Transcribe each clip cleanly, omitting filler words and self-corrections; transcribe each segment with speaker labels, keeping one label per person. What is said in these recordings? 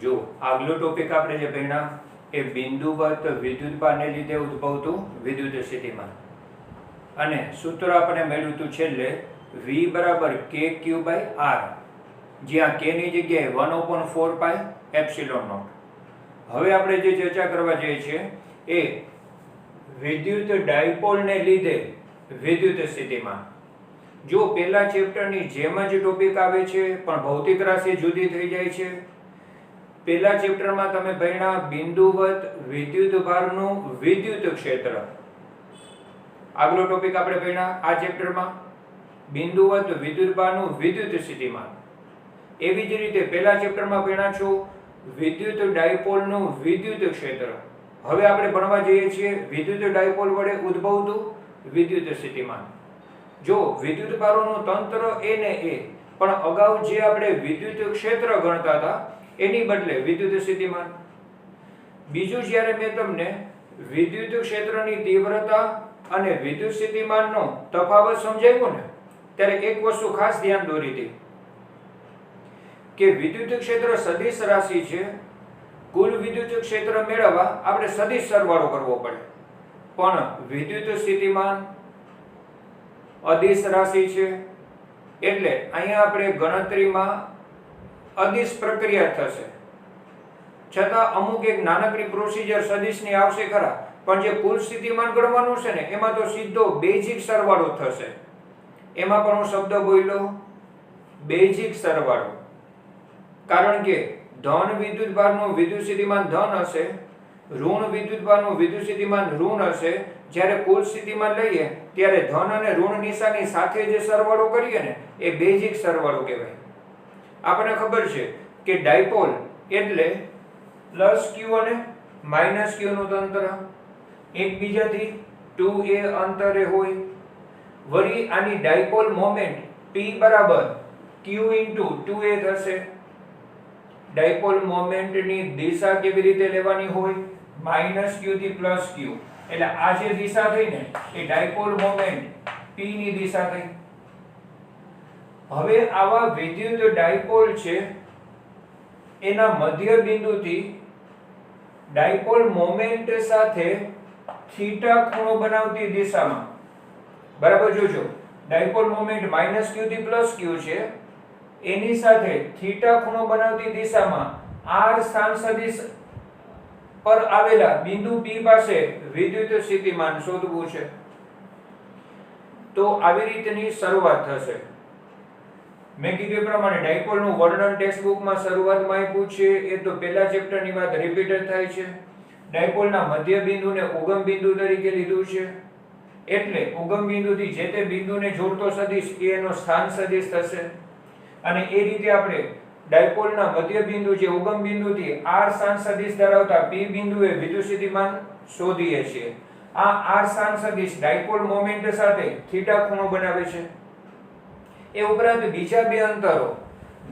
Speaker 1: જો આગલો ટોપિક આપણે જે ભણ્યા એ બિંદુવત વિદ્યુતભારને લીધે ઉદ્ભવતું વિદ્યુત સ્થિતિમાન અને સૂત્ર આપણે મેળવ્યું હતું છેલ્લે V બરાબર KQ/R, જ્યાં K ની જગ્યાએ 1/4 પાઈ એપ્સિલોન નોટ. હવે આપણે જે ચર્ચા કરવા જઈએ છીએ એ વિદ્યુત ડાયપોલને લીધે વિદ્યુત સ્થિતિમાન. જો પહેલા ચેપ્ટરની જેમ જ ટોપિક આવે છે પણ ભૌતિક રાશિ જુદી થઈ જાય છે. પહેલા ચેપ્ટરમાં તમે ભણ્યા બિંદુવત વિદ્યુતભારનું વિદ્યુત ક્ષેત્ર. આગલો ટોપિક આપણે ભણ્યા આ ચેપ્ટરમાં બિંદુવત વિદ્યુતભારનું વિદ્યુત સ્થિતિમાન. એવી જ રીતે પહેલા ચેપ્ટરમાં ભણ્યા છો વિદ્યુત ડાયપોલનું વિદ્યુત ક્ષેત્ર. હવે આપણે ભણવા જઈએ છીએ વિદ્યુત ડાયપોલ વડે ઉદ્ભવતું વિદ્યુત સ્થિતિમાન. જો વિદ્યુતભારોનું તંત્ર એ ને એ, પણ અગાઉ જે આપણે વિદ્યુત ક્ષેત્ર ગણતા હતા એની બદલે વિદ્યુત સ્થિતિમાન. બીજું, જ્યારે મેં તમને વિદ્યુત ક્ષેત્રની તીવ્રતા અને વિદ્યુત સ્થિતિમાનનો તફાવત સમજાવ્યો ને, ત્યારે એક વસ્તુ ખાસ ધ્યાન દોરી હતી કે વિદ્યુત ક્ષેત્ર સદિશ રાશિ છે. કુલ વિદ્યુત ક્ષેત્ર મેળવવા આપણે સદિશ સરવાળો કરવો પડે, પણ વિદ્યુત સ્થિતિમાન અદિશ રાશિ છે એટલે અહીંયા આપણે ગણતરીમાં અદિશ પ્રક્રિયા થશે. છતાં અમુક એક નાનકડી પ્રોસિજર સદિશની આવશે ખરા, પણ જે કુલ સ્થિતિમાન ગણવાનું છે ને એમાં તો સીધો બેઝિક સરવાળો થશે. એમાં પણ હું શબ્દ બોલ્યો બેઝિક સરવાળો, કારણ કે ધન વિદ્યુતભારનું વિદ્યુત સ્થિતિમાન ધન હશે, ઋણ વિદ્યુતભારનું વિદ્યુત સ્થિતિમાન ઋણ હશે. જ્યારે કુલ સ્થિતિમાન લઈએ ત્યારે ધન અને ઋણ નિશાની સાથે જે સરવાળો કરીએ ને એ બેઝિક સરવાળો કહેવાય. આપણને ખબર છે કે ડાયપોલ એટલે +q અને -q નું તંત્ર એકબીજાથી 2a અંતરે હોય. વળી આની ડાયપોલ મોમેન્ટ P બરાબર q * 2a થશે. ડાયપોલ મોમેન્ટની દિશા કેવી રીતે લેવાની હોય? -q થી +q. એટલે આ જે દિશા થઈ ને એ ડાયપોલ મોમેન્ટ P ની દિશા થઈ. હવે આવા વિદ્યુત ડાયપોલ છે એના મધ્ય બિંદુથી ડાયપોલ મોમેન્ટ સાથે થીટા ખૂણો બનાવતી દિશામાં, બરાબર જોજો, ડાયપોલ મોમેન્ટ -q થી +q છે, એની સાથે થીટા ખૂણો બનાવતી દિશામાં r સ્થાન સદિશ પર આવેલા બિંદુ P પાસે વિદ્યુત સ્થિતિમાન શોધવું છે. તો આવી રીતની શરૂઆત થશે. મેં કીધું એ પ્રમાણે ડાયપોલનું વર્ણન ટેક્સ્ટબુકમાં શરૂઆતમાં આપ્યું છે. એ તો પહેલા ચેપ્ટરની વાત રિપીટ થાય છે. ડાયપોલના મધ્ય બિંદુને ઉગમ બિંદુ તરીકે લીધું છે, એટલે ઉગમ બિંદુથી જે તે બિંદુને જોડતો સદિશ એનો સ્થાન સદિશ થશે. અને એ રીતે આપણે ડાયપોલના મધ્ય બિંદુ જે ઉગમ બિંદુથી r સ્થાન સદિશ ધરાવતા P બિંદુએ વિદ્યુત સ્થિતિમાન શોધીએ છીએ. આ r સ્થાન સદિશ ડાયપોલ મોમેન્ટ સાથે થીટા ખૂણો બનાવે છે. એ ઉપરાંત બીજા બે અંતરો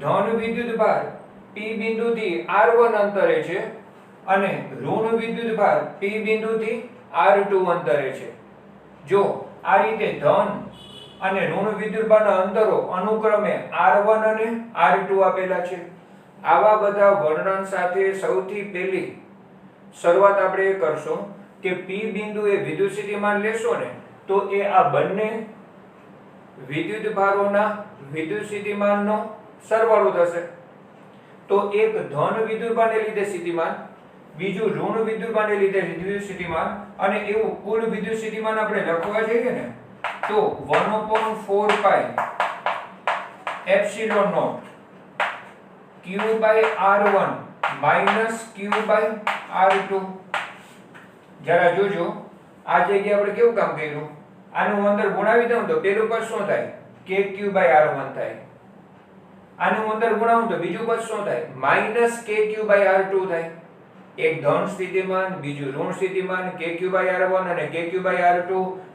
Speaker 1: ધન વિદ્યુતભાર P બિંદુથી r1 અંતરે છે અને ઋણ વિદ્યુતભાર P બિંદુથી r2 અંતરે છે. જો આ રીતે ધન અને ઋણ વિદ્યુતભારના અંતરો અનુક્રમે r1 અને r2 આપેલા છે. આવા બધા વર્ણન સાથે સૌથી પહેલી શરૂઆત આપણે એ કરશું કે P બિંદુએ વિદ્યુત સ્થિતિમાન લેશો ને તો એ આ બંને વિદ્યુતભારોના વિદ્યુત સ્થિતિમાનનો સરવાળો થશે. તો એક ધન વિદ્યુતભારને લીધે સ્થિતિમાન, બીજું ઋણ વિદ્યુતભારને લીધે વિદ્યુત સ્થિતિમાન, અને એવું કુલ વિદ્યુત સ્થિતિમાન આપણે લખવા જઈએ ને તો 1/4 પાઈ એપ્સિલોન નોટ q/r1 -q/r2. જરા જોજો આ જગ્યાએ આપણે કેવું કામ કર્યું. આનું અંદર ગુણાવી દઉં તો પેલું પદ શું થાય? kq/r1 થાય. આનું અંદર ગુણાવું તો બીજું પદ શું થાય? -kq/r2 થાય. એક ધન સ્થિતિમાન, બીજું ઋણ સ્થિતિમાન, kq/r1 અને kq/r2,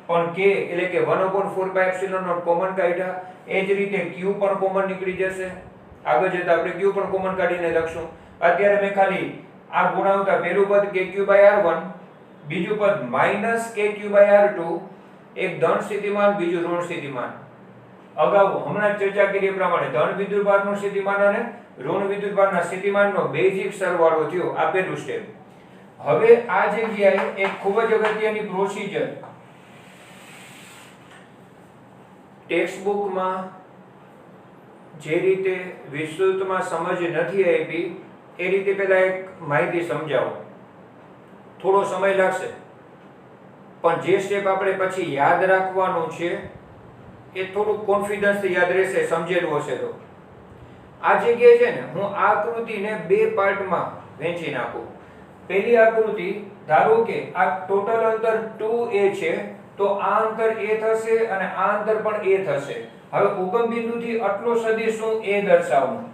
Speaker 1: પણ k એટલે કે 1/4 પાઈ એપ્સિલોન નોટ કોમન કાઢ્યા. એ જ રીતે q પણ કોમન નીકળી જશે. આગળ જતા આપણે q પણ કોમન કાઢીને લખશું. અત્યારે મેં ખાલી આ ગુણાવતા પહેલું પદ kq/r1, બીજું પદ -kq/r2, એક ધન સ્થિતિમાન, બીજું ઋણ સ્થિતિમાન. અગાઉ હમણાં ચર્ચા કરી પ્રમાણે ધન વિદ્યુતભારનું સ્થિતિમાન અને ઋણ વિદ્યુતભારના સ્થિતિમાનનો બેઝિક સરવાળો થયો, આ પહેલું સ્ટેપ. હવે આ જગ્યાએ એક ખૂબ જ અગત્યની પ્રોસિજર ટેક્સ્ટ બુકમાં જે રીતે વિસ્તૃતમાં સમજ નથી આપી એ રીતે પહેલા એક માહિતી સમજાવો. થોડો સમય લાગશે પણ જે સ્ટેપ આપણે પછી યાદ રાખવાનું છે એ થોડું કોન્ફિડન્સથી યાદ રહેશે, સમજેલું હશે તો. આ જગ્યાએ છે ને હું આ આકૃતિને બે પાર્ટમાં વહેંચી નાખું. પહેલી આકૃતિ ધારો કે આ ટોટલ અંતર 2a છે તો આ અંતર a થશે અને આ અંતર પણ a થશે. હવે ઉગમ બિંદુથી આટલો સદિશ હું a દર્શાવું.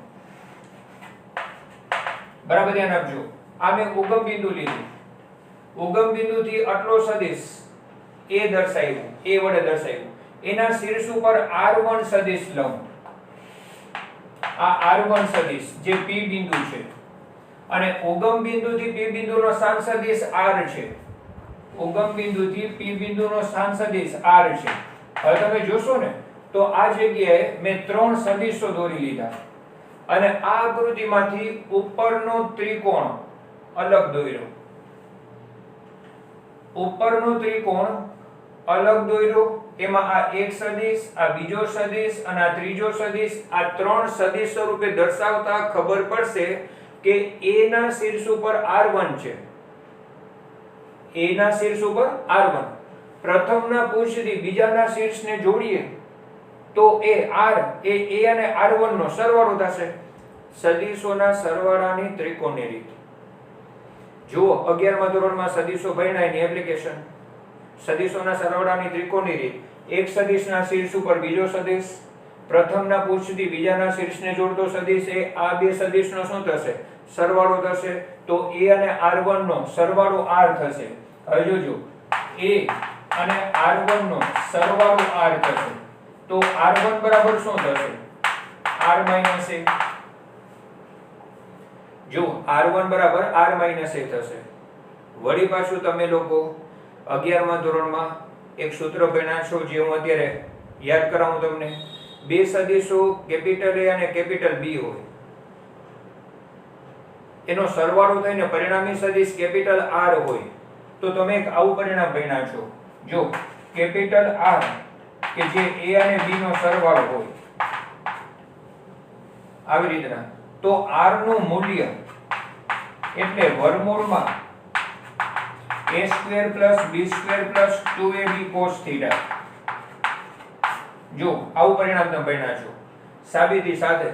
Speaker 1: બરાબર ધ્યાન આપજો. આ મેં ઉગમ બિંદુ લીધું. ઉગમ બિંદુથી આટલો સદિશ a દર્શાવ્યું, a વડે દર્શાવ્યું. એના શીર્ષ ઉપર r1 સદિશ લઉં. આ r1 સદિશ જે p બિંદુ છે અને ઉગમ બિંદુથી p બિંદુનો સ્થાન સદિશ r છે. ઉગમ બિંદુથી p બિંદુનો સ્થાન સદિશ r છે. હવે તમે જોશો ને તો આ જગ્યાએ મેં ત્રણ સદિશો દોરી લીધા અને આ આકૃતિમાંથી ઉપરનો ત્રિકોણ અલગ દોર્યો. ઉપરનો ત્રિકોણ અલગ દોર્યો. એમાં આ એક સદિશ, આ બીજો સદિશ અને આ ત્રીજો સદિશ, આ ત્રણ સદિશ સ્વરૂપે દર્શાવતા ખબર પડશે કે a ના શીર્ષ ઉપર r1 છે. a ના શીર્ષ ઉપર r1. પ્રથમના પુરુષથી બીજાના શીર્ષને જોડીએ તો એ r એ a અને r1 નો સરવાળો થશે. સદિશોના સરવાળાની ત્રિકોણની રીત જુઓ. 11મા ધોરણમાં સદિશો ભણ્યા એની એપ્લિકેશન. સદિશોના સરવાળાની ત્રિકોણની રીત. એક સદિશના શીર્ષ ઉપર બીજો સદિશ, પ્રથમના પુરુષથી બીજાના શીર્ષને જોડતો સદિશ, એ આ બે સદિશનો શું થશે? સરવાળો થશે. તો a અને r1 નો સરવાળો r થશે. હવે જોજો, a અને r1 નો સરવાળો r થશે. તો r1 બરાબર શું થશે? r - a. જો r1 બરાબર r - a થશે. વળી પાછું તમે લોકો 11મા ધોરણમાં એક સૂત્ર ભણ્યા છો જે હું અત્યારે યાદ કરાવું તમને. બે સદિશો કેપિટલ A અને કેપિટલ B હોય, એનો સરવાળો થઈને પરિણામી સદિશ કેપિટલ R હોય તો તમે એક આવું પરિણામ ભણ્યા છો. જો કેપિટલ R કે જે A અને B નો સરવાળો હોય આવી રીતના, તો R નું મૂલ્ય એટલે વર્ગમૂળમાં a² + b² + 2ab cos θ. જો આવું પરિણામ તમે ભણ્યા છો, સાબિતી સાથે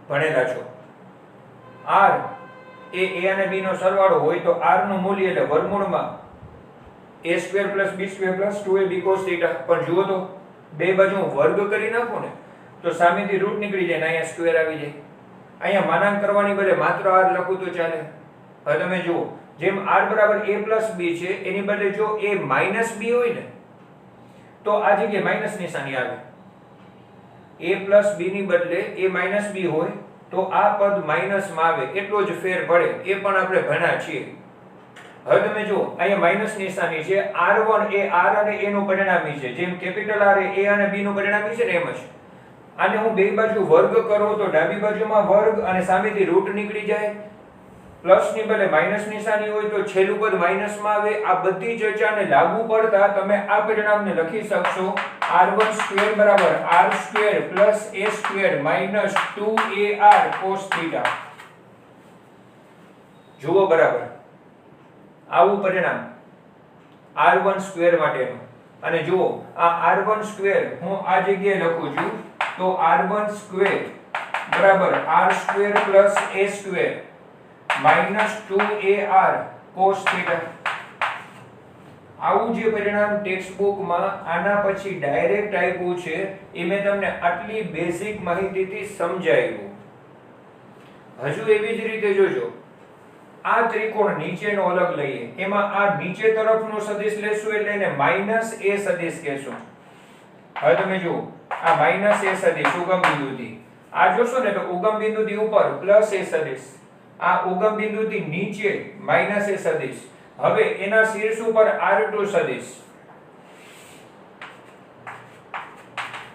Speaker 1: ભણેલા છો. r એ a અને b નો સરવાળો હોય તો r નું મૂલ્ય એટલે વર્ગમૂળમાં a² + b² + 2ab cos θ. પણ જુઓ તો બે બાજુ વર્ગ કરી નાખો ને તો સામેથી રૂટ નીકળી જાય ને અહીંયા સ્ક્વેર આવી જાય. અહીંયા માનાંક કરવાની બદલે માત્ર r લખું તો ચાલે. હવે તમે જુઓ, જેમ r બરાબર a + b છે એની બદલે જો a - b હોય ને તો આ જગ્યાએ માઈનસ નિશાની આવે. a + b ની બદલે a - b હોય તો આ પદ માઈનસમાં આવે. એટલો જ ફેર પડે. એ પણ આપણે ભણ્યા છીએ. હવે તમે જુઓ, અહીંયા માઈનસ નિશાની છે. r1 એ r અને a નું પરિણામી છે. જેમ કેપિટલ R એ a અને b નું પરિણામી છે ને એમ જ. આને હું બે બાજુ વર્ગ કરું તો ડાબી બાજુમાં વર્ગ અને સામેથી રૂટ નીકળી જાય. પ્લસ ની બદલે માઈનસ નિશાની હોય તો છેલ્લું પદ માઈનસમાં આવે. આ બધી ચર્ચાને લાગુ પડતા તમે આ પરિણામને લખી શકશો r1² = r² + a² - 2ar cos θ. જુઓ બરાબર આવું પરિણામ r1² માટેનું. અને જુઓ આ r1² હું આ જગ્યાએ લખું છું તો r1² બરાબર r² + a² - 2ar cos θ. આવું જે પરિણામ ટેક્સ્ટ બુકમાં આના પછી ડાયરેક્ટ આપ્યું છે એ મેં તમને આટલી બેઝિક માહિતીથી સમજાવ્યું. હજુ એવી જ રીતે જોજો, આ ત્રિકોણ નીચેનો અલગ લઈએ, એમાં આ નીચે તરફનો સદિશ લેશું એટલે એને -a સદિશ કહેશું. હવે તમે જુઓ, આ -a સદિશ ઉગમ બિંદુથી, આ જોશો ને તો ઉગમ બિંદુથી ઉપર +a સદિશ, આ ઉગમ બિંદુથી નીચે -a સદિશ. હવે એના શીર્ષ ઉપર r2 સદિશ.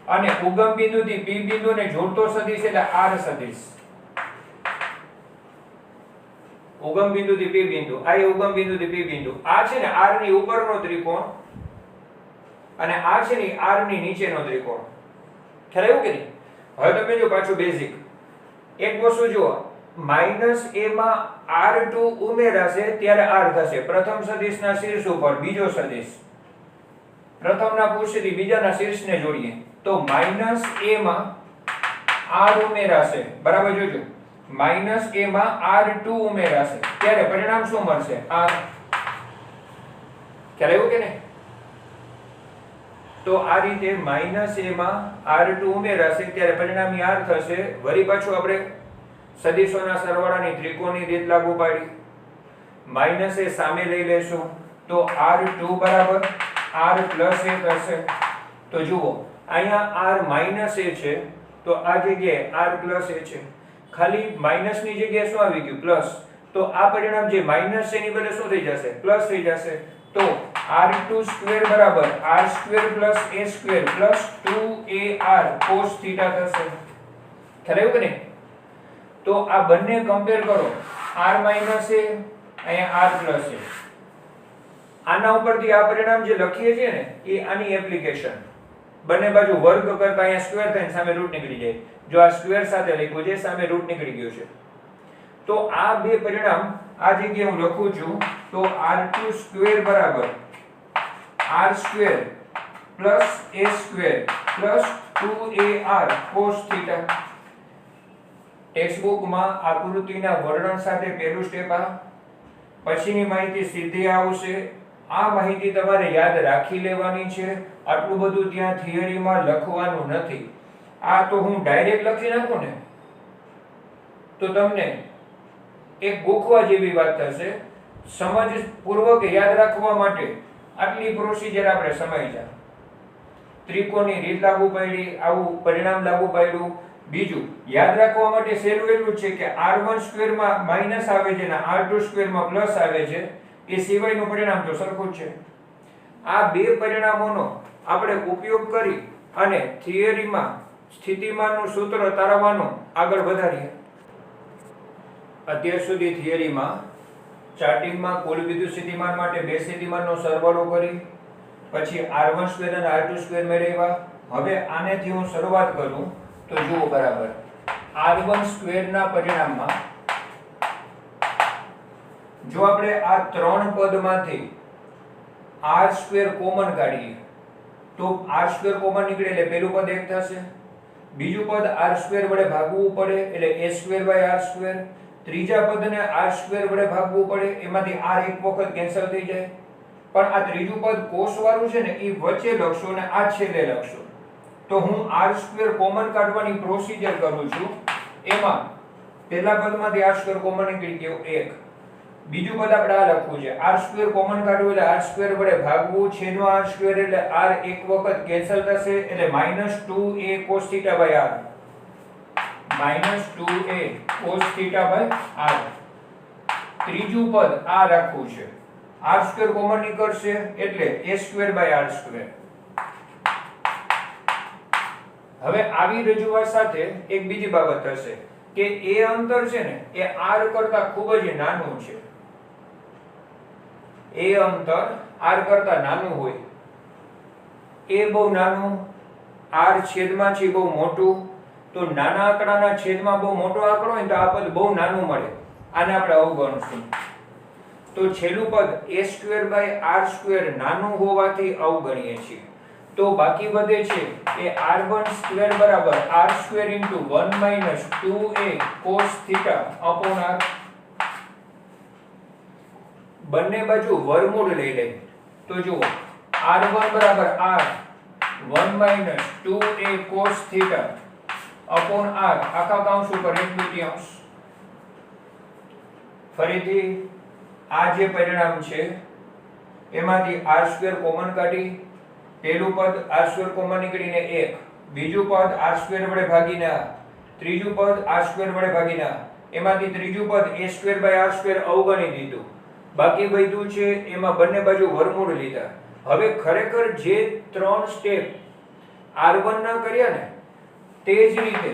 Speaker 1: અને ઉગમ બિંદુથી P બિંદુને જોડતો સદિશ એટલે R સદિશ. ઉગમ બિંદુથી P બિંદુ, આ ઉગમ બિંદુથી P બિંદુ. આ છે ને R ની ઉપરનો ત્રિકોણ અને આ છે ને R ની નીચેનો ત્રિકોણ. ખ્યાલ આવ્યો કે નહીં? હવે તમે જો પાછું બેઝિક એક વસ્તુ જુઓ, -a માં R2 ઉમેરાશે ત્યારે R થશે. પ્રથમ સદિશના શીર્ષ ઉપર બીજો સદિશ, પ્રથમના પૃષ્ઠથી બીજાના શીર્ષને જોડીએ તો -a માં R ઉમેરાશે. બરાબર જોજો, -a માં R2 ઉમેરાશે ત્યારે પરિણામ શું મળશે? R. ખ્યાલ આવ્યો કે નહીં? તો આ રીતે -a માં R2 ઉમેરાશે ત્યારે પરિણામી R થશે. વળી પાછું આપણે સદિશોના સરવાળાની ત્રિકોણની રીત લાગુ પાડી. -a સામે લઈ લેશું તો R2 બરાબર R પ્લસ a થશે. તો જુઓ અહીંયા R માઇનસ a છે તો આ જગ્યાએ R પ્લસ a છે. ખાલી માઇનસ ની જગ્યાએ શું આવી ગયું? પ્લસ. તો આ પરિણામ જે માઇનસ છે એની બદલે શું થઈ જશે? પ્લસ થઈ જશે. તો R2 સ્ક્વેર બરાબર R square plus a square plus 2ar cos theta થશે. ખ્યાલ આવ્યો કે નહીં? તો આ બંને કમ્પેર કરો, R માઇનસ a અહીંયા R પ્લસ a. આના ઉપરથી આ પરિણામ જે લખીએ છીએ ને એ આની એપ્લિકેશન. બંને બાજુ વર્ગ કરતા અહીંયા સ્ક્વેર થઈને સામે રૂટ નીકળી જાય. જો આ સ્ક્વેર સાથે લખ્યું છે સામે રૂટ નીકળી ગયો છે. તો આ બે પરિણામ આ જગ્યાએ હું લખું છું તો R2 સ્ક્વેર બરાબર R square plus a square plus 2ar cos theta. Text બુકમાં આકૃતિના વર્ણન સાથે પહેલું સ્ટેપ આ, પછીની માહિતી સીધી આવશે. આ માહિતી તમારે યાદ રાખી લેવાની છે. આટલું બધું ત્યાં થિયરીમાં લખવાનું નથી. આ તો હું ડાયરેક્ટ લખી નાખું ને તો તમને એક ગોખવા જેવી વાત થશે. સમજ પૂર્વક યાદ રાખવા માટે આટલી પ્રોસિજર આપણે સમજ્યા. ત્રિકોણની રીત લાગુ પાડી, આવું પરિણામ લાગુ પાડ્યું. બીજું યાદ રાખવા માટે સહેલું એટલું છે કે R1 સ્ક્વેર માં માઈનસ આવે છે અને R2 સ્ક્વેર માં પ્લસ આવે છે. એ સિવાયનું પરિણામ તો સરખું જ છે. આ બે પરિણામોનો આપણે ઉપયોગ કરી અને થિયરીમાં સ્થિતિમાનનું સૂત્ર તારવવાનું આગળ વધારીએ. અત્યાર સુધી થિયરીમાં સ્ટાર્ટિંગમાં કુલ વિદ્યુત સ્થિતિમાન માટે બે સ્થિતિમાનનો સરવાળો કરી, પછી R1 સ્ક્વેર અને R2 સ્ક્વેર મેળવ્યા. હવે આનેથી હું શરૂઆત કરું તો જુઓ બરાબર, R1 સ્ક્વેર ના પરિણામમાં જો આપણે આ ત્રણ પદમાંથી R સ્ક્વેર કોમન કાઢીએ તો R સ્ક્વેર કોમન નીકળે એટલે પહેલું પદ 1 થશે. બીજું પદ R સ્ક્વેર વડે ભાગવું પડે એટલે a square by R square. ત્રીજા પદને R સ્ક્વેર વડે ભાગવું પડે, એમાંથી R એક વખત કેન્સલ થઈ જાય. પણ આ ત્રીજું પદ કોસ વાળું છે ને એ વચ્ચે લખશો અને આ છેલ્લે લખશો. તો હું R સ્ક્વેર કોમન કાઢવાની પ્રોસિજર કરું છું. એમાં પહેલા પદમાંથી R સ્ક્વેર કોમન નીકળી ગયો 1. બીજું પદ આપણે આ લખવું છે, R સ્ક્વેર કોમન કાઢવું એટલે R સ્ક્વેર વડે ભાગવું, છેદનો R સ્ક્વેર એટલે R એક વખત કેન્સલ થશે એટલે -2a cos θ by R. -2a cos θ by R. ત્રીજું પદ આ રાખવું છે, R સ્ક્વેર કોમન નીકળશે એટલે a square by R square. હવે આવી રજૂઆત સાથે એક બીજી બાબત થશે કે એ અંતર છે ને એ R કરતા ખૂબ જ નાનું છે. એ અંતર R કરતા નાનું હોય, એ બહુ નાનું, R છેદમાં છે બહુ મોટું. તો નાના આંકડાના છેદમાં બહુ મોટો આંકડો હોય તો આ પદ બહુ નાનું મળે. આને આપણે અવગણશું. તો છેલ્લું પદ a square by R square નાનું હોવાથી અવગણીએ છીએ. તો બાકી વધે છે એ R1 સ્ક્વેર બરાબર R square into 1 minus 2a cos θ upon R. બંને બાજુ વર્ગમૂળ લઈ લઈએ તો જુઓ R1 બરાબર R 1 minus 2a cos θ upon R આખા કૌંસ ઉપર 1/2. ફરીથી આ જે પરિણામ છે એમાંથી R સ્ક્વેર કોમન કાઢી, પહેલું પદ R સ્ક્વેર કોમન નીકળીને 1, બીજું પદ R સ્ક્વેર વડે ભાગીને આ, ત્રીજું પદ R સ્ક્વેર વડે ભાગીને આ. એમાંથી ત્રીજું પદ a square by R square અવગણી દીધું. બાકી વધ્યું છે એમાં બંને બાજુ વર્ગમૂળ લીધા. હવે ખરેખર જે ત્રણ સ્ટેપ R1 ના કર્યા ને તે જ રીતે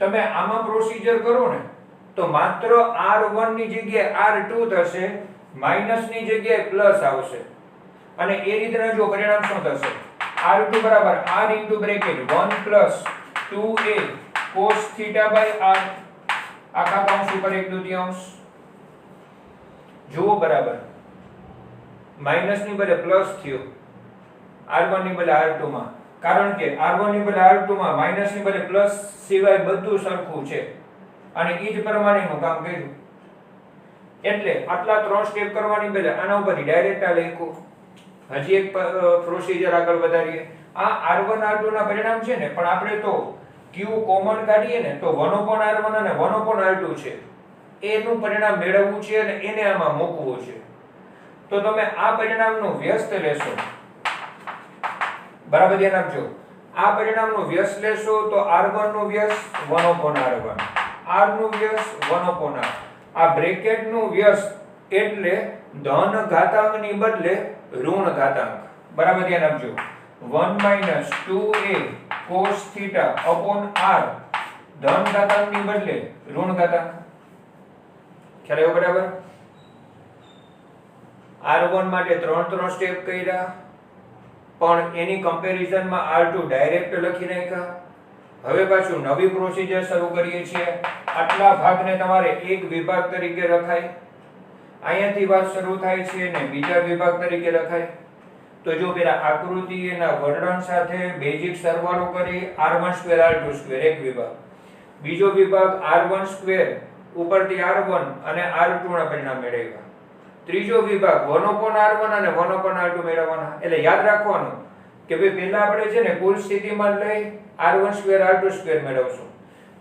Speaker 1: તમે આમાં પ્રોસીજર કરો ને તો માત્ર R1 ની જગ્યાએ R2 થશે, માઈનસ ની જગ્યાએ પ્લસ આવશે અને એ રીતના જો પરિણામ શું થશે R2 બરાબર R into bracket 1 plus 2a cos theta by r આખા કૌંસ ઉપર 1/2 જુઓ બરાબર માઈનસ ની બદલે પ્લસ થયો R1 ની બદલે R2 માં, કારણ કે R1 ની બદલે R2 માં માઈનસ ની બદલે પ્લસ સિવાય બધું સરખું છે અને ઈ જ પ્રમાણેનું કામ કર્યું. એટલે આટલા 3 સ્ટેપ કરવાની બદલે આના ઉપરથી ડાયરેક્ટ આ લખ્યું. હજી એક પ્રોસીજર આગળ વધારીએ. આ R1 R2 ના પરિણામ છે ને, પણ આપણે તો Q કોમન કાઢીએ ને તો 1/R1 અને 1/R2 છે એનું પરિણામ મેળવવું છે અને એને આમાં મૂકવું છે. તો તમે આ પરિણામનું વ્યસ્ત લેશો, બરાબર ધ્યાન આપજો. આ પરિણામનું વ્યસ્ત લેશો તો R1 નું વ્યસ્ત 1/R1, R નું વ્યસ્ત 1/R. આ બ્રેકેટ નું વ્યસ્ત એટલે ધન ઘાતાંક ની બદલે ઋણ ઘાતાંક, બરાબર ધ્યાન આપજો. 1 - 2a cos theta upon r ધન ઘાતાંક ની બદલે ઋણ ઘાતાંક. ખ્યાલ આવ્યો બરાબર? R1 માટે 3 સ્ટેપ કર્યા, પણ એની કમ્પેરિઝન માં R2 ડાયરેક્ટ લખી નાખ્યા. હવે પાછું નવી પ્રોસીજર શરૂ કરીએ છીએ. આટલા ભાગને તમારે એક વિભાગ તરીકે લખાય, અહીંયાથી વાત શરૂ થાય છે ને બીજા વિભાગ તરીકે લખાય. તો જો પેલા આકૃતિ એના વર્ણન સાથે બેઝિક સરવાળો કરી r1² r2² એક વિભાગ, બીજો વિભાગ r1² ઉપરથી r1 અને r2 ના પરિણામ મેળવ્યા, ત્રીજો વિભાગ 1/R1 અને 1/R2 મેળવવાના. એટલે યાદ રાખવાનું કે ભાઈ પહેલા આપણે છે ને કુલ સ્થિતિમાન લઈ r1² r2² મેળવશું,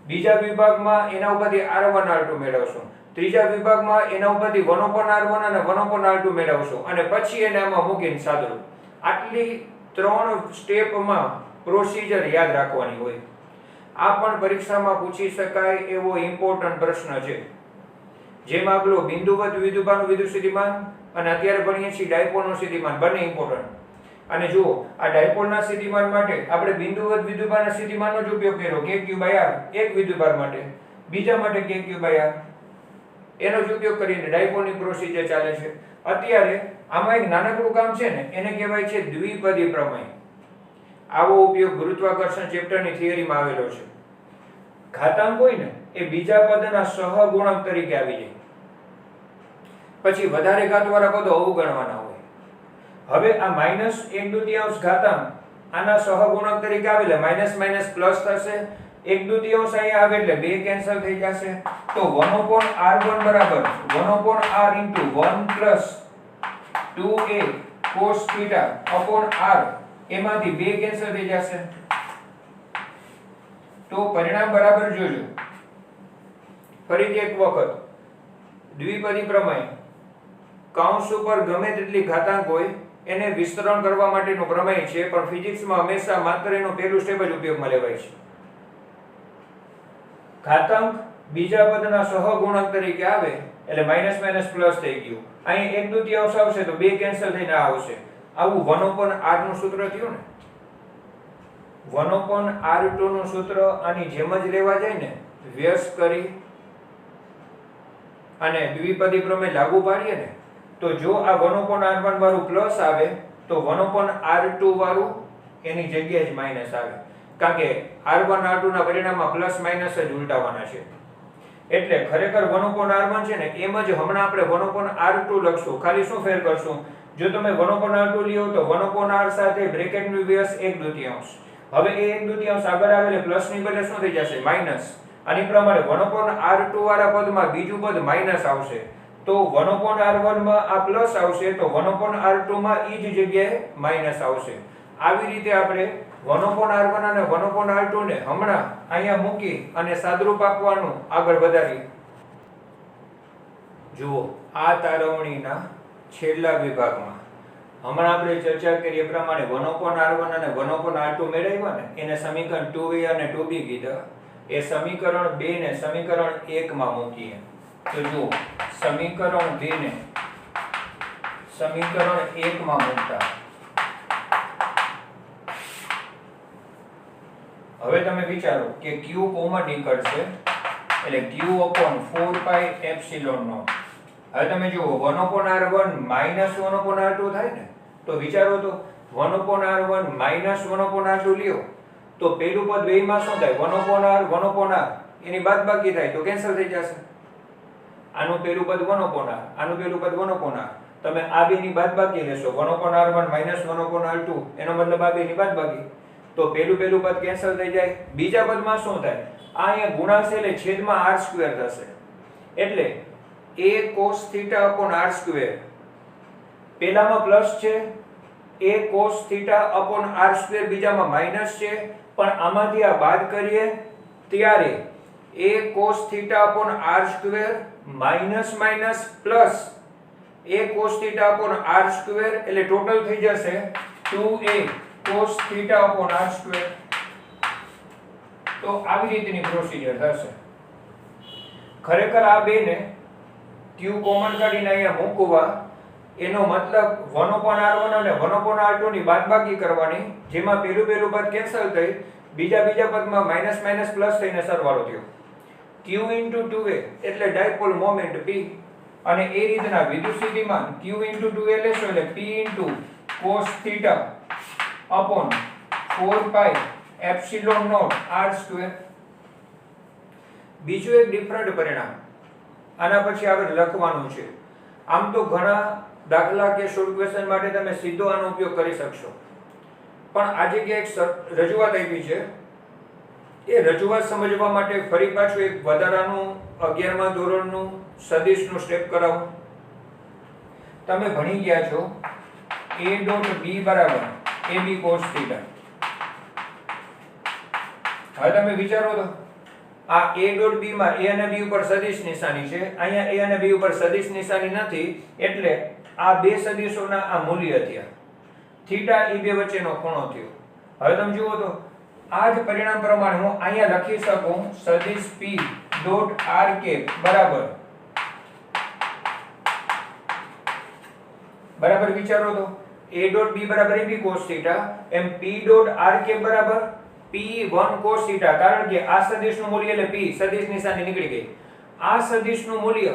Speaker 1: બીજા વિભાગમાં એના ઉપરથી r1 r2 મેળવશું, ત્રીજા વિભાગમાં એના ઉપરથી 1/R1 અને 1/R2 મેળવશું અને પછી એને આમાં મૂકીને સાદરું. આટલી 3 સ્ટેપમાં પ્રોસીજર યાદ રાખવાની હોય. આ પણ પરીક્ષામાં પૂછી શકાય એવો ઇમ્પોર્ટન્ટ પ્રશ્ન છે. જેમાં આગલો બિંદુવત વિદ્યુતભારનું વિદ્યુત સ્થિતિમાન અને અત્યારે ભણીએ છીએ ડાયપોલનું સ્થિતિમાન, બંને ઇમ્પોર્ટન્ટ. અને જુઓ આ ડાયપોલના સ્થિતિમાન માટે આપણે બિંદુવત વિદ્યુતભારના સ્થિતિમાનનો જ ઉપયોગ કર્યો kq/r એક વિદ્યુતભાર માટે, બીજા માટે kq/r એનો જ ઉપયોગ કરીને ડાયપોલની પ્રોસીજર ચાલે છે. અત્યારે આમાં એક નાનકડું કામ છે ને, એને કહેવાય છે દ્વિપદી પ્રમેય. આવો ઉપયોગ ગુરુત્વાકર્ષણ ચેપ્ટરની થિયરીમાં આવેલો છે. ઘાતાંક હોય ને એ બીજા પદના સહગુણક તરીકે આવી જાય, પછી વધારે ઘાતવાળા પદો અવગણવાના હોય. હવે આ -1/2 ઘાતાંક આના સહગુણક તરીકે આવે એટલે માઈનસ માઈનસ પ્લસ થશે, 1/2 અહીંયા આવે એટલે 2 કેન્સલ થઈ જશે. તો 1/R1 બરાબર 1/R into 1 plus 2a cos theta upon r એમાંથી 2 કેન્સલ થઈ જશે. તો પરિણામ બરાબર જોજો. ફરીથી એક વખત દ્વિપદી પ્રમેય, કૌંસ ઉપર ગમે તેટલી ઘાતાંક હોય એને વિસ્તરણ કરવા માટેનું પ્રમેય છે, પણ ફિઝિક્સમાં હંમેશા માત્ર એનું પહેલું સ્ટેપ જ ઉપયોગમાં લેવાય છે. ઘાતાંક બીજા પદના સહગુણક તરીકે આવે એટલે માઈનસ માઈનસ પ્લસ થઈ ગયું. અહીં 1/2 આવશે તો 2 કેન્સલ થઈને આવશે. આવું 1/R નું સૂત્ર થયું ને. 1/R2 નું સૂત્ર આની જેમ જ લેવા જાય ને, વ્યસ્ત કરી અને દ્વિપદી પ્રમેય લાગુ પાડીએ ને, તો જો આ 1/R1 વાળું પ્લસ આવે તો 1/R2 વાળું એની જગ્યાએ જ માઈનસ આવે, કારણ કે R1 R2 ના પરિણામમાં પ્લસ માઈનસ જ ઉલટાવાના છે. એટલે ખરેખર 1/R1 છે ને એમ જ હમણાં આપણે 1/R2 લખશું, ખાલી શું ફેર કરશું, જો તમે 1/R2 લ્યો તો 1/R સાથે બ્રેકેટનું વ્યસ્ત 1/2. હવે એ 1/2 આગળ આવે એટલે પ્લસ ની બદલે શું થઈ જશે માઈનસ. આની પ્રમાણે 1/R2 વાળા પદમાં બીજું પદ માઈનસ આવશે, તો 1/R1 માં આ પ્લસ આવશે તો 1/R2 માં ઈ જ જગ્યાએ માઈનસ આવશે. આવી રીતે આપણે 1/R1 અને 1/R2 ને હમણાં અહીંયા મૂકી અને સાદરૂપ આપવાનું આગળ વધારીએ. જુઓ આ તારવણીના છેલ્લા વિભાગમાં હમણાં આપણે ચર્ચા કરી એ પ્રમાણે 1/R1 અને 1/R2 મેળવ્યા ને, એને સમીકરણ 2a અને 2b કીધા. એ સમીકરણ 2 ને સમીકરણ 1 માં મૂકીએ તો જુઓ સમીકરણ 2 ને સમીકરણ 1 માં મૂકતા હવે તમે વિચારો કે q કોમન નીકળશે એટલે q/4 પાઈ એપ્સિલોન નોટ. હવે તમે જુઓ 1/r1 - 1/r2 થાય ને, તો વિચારો તો 1/r1 - 1/r2 લ્યો તો પેલું પદ બેયમાં શું થાય? 1/r 1/r એની બાદબાકી થાય તો કેન્સલ થઈ જશે. આનું પેલું પદ 1/r, આનું પેલું પદ 1/r. તમે આ બેની બાદબાકી લેશો 1/r1 - 1/r2 એનો મતલબ આ બેની બાદબાકી, તો પેલું પદ કેન્સલ થઈ જાય. બીજા પદમાં શું થાય? આ અહીંયા ગુણાશે એટલે છેદમાં r² થશે. એટલે a cos θ/r². પેલામાં પ્લસ છે, a cos θ/r², બીજામાં માઈનસ છે, પણ આમાંથી આ બાદ કરીએ ત્યારે a cos θ/r² minus minus plus a cos θ/r² એટલે ટોટલ થઈ જશે 2a cos θ/r². તો આવી રીતની પ્રોસિજર થશે. ખરેખર આ બેને q કોમન કાઢીને અહીંયા મૂકવા, એનો મતલબ 1/r1 અને 1/r2 ની બાદબાકી કરવાની, જેમાં પેલું પદ કેન્સલ થઈ, બીજા પદમાં માઈનસ માઈનસ પ્લસ થઈને સરવાળો થયો. q * 2a એટલે ડાયપોલ મોમેન્ટ p, અને એ રીતના વિદ્યુતસ્થિતિમાન q * 2a લેશો એટલે p * cos θ/4 pi epsilon naught r². બીજું એક ડિફરન્ટ પરિણામ આના પછી આગળ લખવાનું છે. આમ તો ઘણા દાખલા કે શોર્ટ ક્વેશ્ચન માટે તમે સીધો આનો ઉપયોગ કરી શકશો, પણ આજે કે એક રજૂઆત આપી છે, એ રજૂઆત સમજવા માટે ફરી પાછું એક વધારાનું 11મા ધોરણનું સદિશનું સ્ટેપ કરાવો. તમે ભણી ગયા છો a.b બરાબર ab cos θ. હવે તમે વિચારો તો આ a.b માં a અને b ઉપર સદિશ નિશાની છે, અહીંયા a અને b ઉપર સદિશ નિશાની નથી, એટલે આ બે સદિશોના આ મૂલ્ય થયા. થીટા એ બે વચ્ચેનો ખૂણો થયો. હવે તમે જુઓ તો આ જ પરિણામ પ્રમાણે હું અહીંયા લખી શકું સદિશ p ડોટ r બરાબર વિચારો તો a ડોટ b બરાબર ab cos θ, એમ p ડોટ r બરાબર p1 cos θ. કારણ કે આ સદિશનું મૂલ્ય એટલે p, સદિશ નિશાની નીકળી ગઈ. આ સદિશનું મૂલ્ય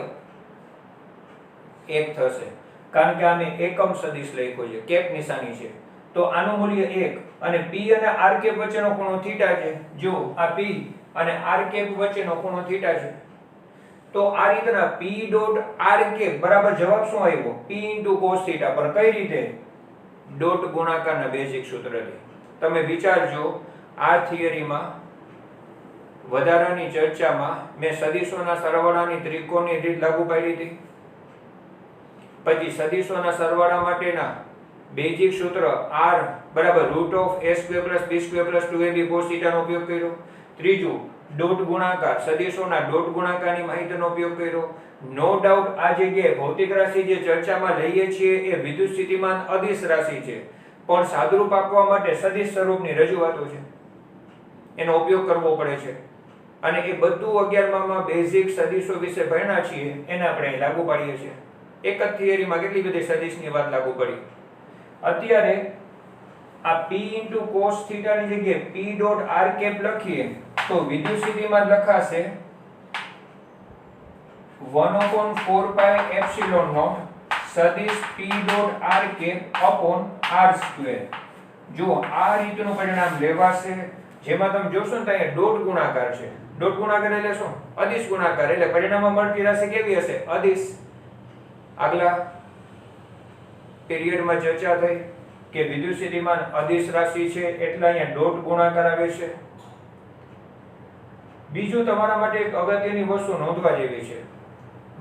Speaker 1: 1 થશે, કારણ કે આને એકમ સદિશ લખ્યો છે, કેપ નિશાની છે, તો આનું મૂલ્ય 1. અને p અને r વચ્ચેનો ખૂણો θ છે. જો આ p અને r વચ્ચેનો ખૂણો θ છે, તો આ રીતના p ડોટ r બરાબર જવાબ શું આવ્યો? p * cos θ. પણ કઈ રીતે? ડોટ ગુણાકારના બેઝિક સૂત્રથી. તમે વિચારજો, આ થિયરીમાં વધારાની ચર્ચામાં મેં સદિશોના સરવાળાની ત્રિકોણની રીત લાગુ પાડી હતી. પછી સદિશોના સરવાળા માટેના બેઝિક સૂત્ર r બરાબર √a² + b² + 2ab cos θ નો ઉપયોગ કર્યો. ત્રીજું, ડોટ ગુણાકાર, સદિશોના ડોટ ગુણાકારની માહિતીનો ઉપયોગ કર્યો. નો ડાઉટ આ જગ્યાએ ભૌતિક રાશિ જે ચર્ચામાં લઈએ છીએ એ વિદ્યુત સ્થિતિમાન અદિશ રાશિ છે, પણ સાદુરૂપ આપવા માટે સદિશ સ્વરૂપની રજૂઆતો છે, એનો ઉપયોગ કરવો પડે છે. અને એ બધું 11માં બેઝિક સદિશો વિશે ભણ્યા છીએ, એને આપણે લાગુ પાડીએ છીએ. એક જ થિયરીમાં કેટલી બધી સદિશની વાત લાગુ પડી. અત્યારે આ p * cos θ ની જગ્યાએ p ડોટ r લખીએ તો વિદ્યુત સ્થિતિમાન લખાશે 1/4 પાઈ એપ્સિલોન નોટ સદિશ p ડોટ r r². જો આ રીતનું પરિણામ લેવાશે, જેમાં તમે જોશો ને ત્યાં ડોટ ગુણાકાર છે. ડોટ ગુણાકાર એટલે શું? અદિશ ગુણાકાર. એટલે પરિણામમાં મળતી રાશિ કેવી હશે? અદિશ. આગલા પીરિયડમાં ચર્ચા થઈ કે વિદ્યુત સ્થિતિમાન અદિશ રાશિ છે, એટલે અહીંયા ડોટ ગુણાકાર આવે છે. બીજું તમારા માટે એક અગત્યની વસ્તુ નોંધવા જેવી છે.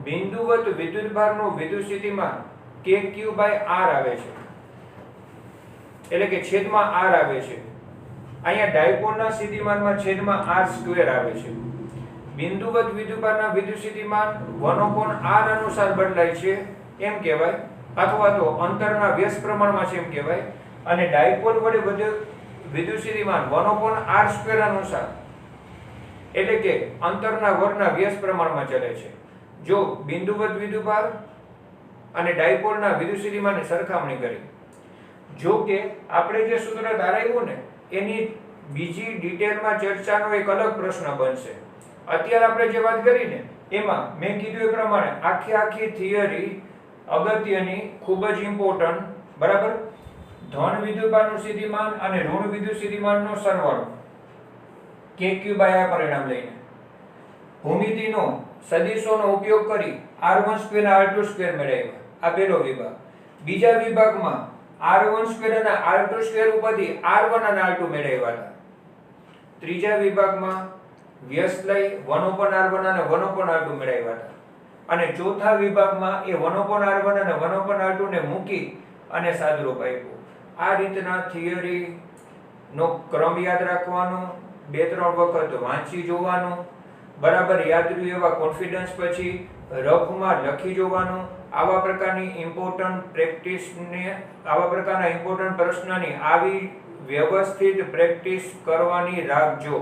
Speaker 1: બિંદુવત વિદ્યુતભારનું વિદ્યુત સ્થિતિમાન kq/r આવે છે, એટલે કે છેદમાં r આવે છે. અહીંયા ડાયપોલના સ્થિતિમાનમાં છેદમાં r² આવે છે. બિંદુવત વિદ્યુતભારના વિદ્યુત સ્થિતિમાન 1/r અનુસાર બદલાય છે એમ કહેવાય, અથવા તો અંતરના વ્યસ્ત પ્રમાણમાં છે એમ કહેવાય. અને ડાયપોલ વડે વિદ્યુત સ્થિતિમાન 1/r² અનુસાર, એટલે કે અંતરના વર્ગના વ્યસ્ત પ્રમાણમાં ચલે છે. જો બિંદુવત વિદ્યુતભાર અને ડાયપોલના વિદ્યુત સ્થિતિમાનની સરખામણી કરી, જો કે આપણે જે સૂત્ર ધારાવ્યું ને એની બીજી ડિટેલમાં ચર્ચાનો એક અલગ પ્રશ્ન બનશે. અત્યારે આપણે જે વાત કરી ને એમાં મેં કીધું એ પ્રમાણે આખી થિયરી અગત્યની, ખૂબ જ ઇમ્પોર્ટન્ટ, બરાબર. ધન વિદ્યુતભારનું સ્થિતિમાન અને ઋણ વિદ્યુત સ્થિતિમાનનો સરવાળો KQ/R પરિણામ લઈને ભૂમિતિનો સદિશોનો ઉપયોગ કરી R12 અને R22 મેળવ્યા. આ પહેલો વિભાગ. બીજા વિભાગમાં R12 અને R22 ઉપરથી R1 અને R2 મેળવ્યા હતા. ત્રીજા વિભાગમાં વ્યસ્ત લઈ 1/R1 અને 1/R2 મેળવ્યા હતા. અને ચોથા વિભાગમાં એ 1/R1 અને 1/R2 ને મૂકી અને સાદુરૂપ આપ્યું. આ રીતના થિયરી નો ક્રમ યાદ રાખવાનો, 2-3 વખત વાંચી જોવાનું, બરાબર યાદ રહ્યું એવા કોન્ફિડન્સ પછી રફમાં લખી જોવાનું. આવા પ્રકારની ઇમ્પોર્ટન્ટ પ્રેક્ટિસને, આવા પ્રકારના ઇમ્પોર્ટન્ટ પ્રશ્નની આવી વ્યવસ્થિત પ્રેક્ટિસ કરવાની રાખજો.